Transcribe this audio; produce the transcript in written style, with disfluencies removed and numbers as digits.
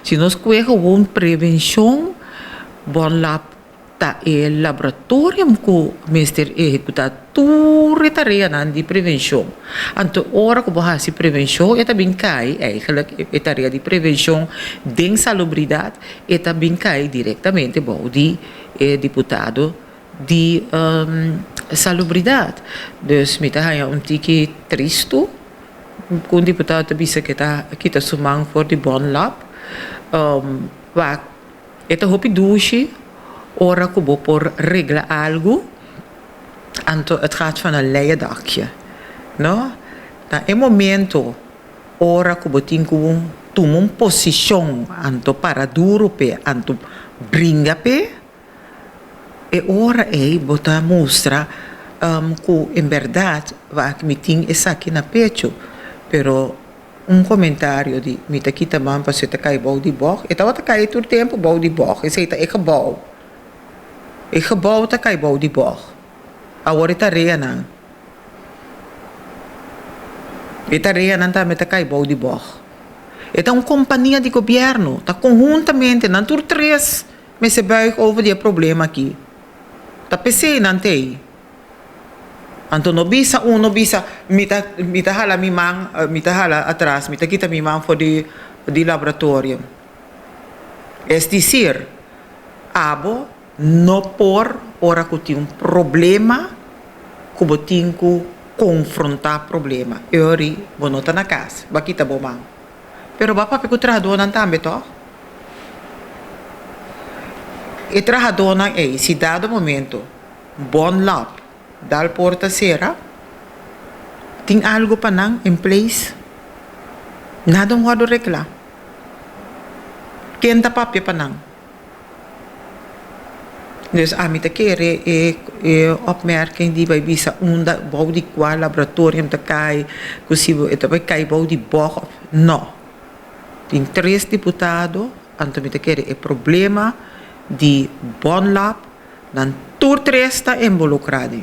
Se nós gewoon prevenção, bom lá tá é laboratório que mestre executar tudo tarefa de prevenção. Então, hora que você prevenção, é também cai, é tarefa de prevenção de salubridade, é também cai diretamente bom de deputado de salubridade. Dus met een tique tristo, com deputado bisa kita sumang for the bond lab, waar het hopi douche, ora kubo por regla algo, anto het gaat van een leien dakje, no? Na een momento, ora kubo tingu tumum position, anto para duro pe, anto bringa pe, e ora bota mostra que em verdade vai que me tem essa aqui na pecho, pero comentário de me tá aqui também para você tá cai bom de boc, e tá outra cai todo tempo bom de boc, e sei tá gebouw tá cai bom de boc, agora tá reana, e tá reana tá me tá cai bom de boc, e tá companhia de governo, tá conjuntamente na tur três, me se buig over die problema aqui. Tá PC não tem. Então não bisa mita hala mimang mita hala atrás, mita kita mimang for de laboratório. Es dizer, abo não por ora que tem problema, que botin que confrontar problema. Ori, bono tá na casa, ba kita bomang. Pero ba pa que trado nan tambe to? E trajadona se dado momento, bom lab, dal porta sera, tem algo pa nang in place, nada mo rekla. Kenta papya pa nang. Dus amita kere opmerking die bij bisa unda bouw die qua laboratorium te kai, kusibo ito bij kai bouw die boch. No. Tem três deputados, antomita kere problema de bom lab, dan tur três está involucrado.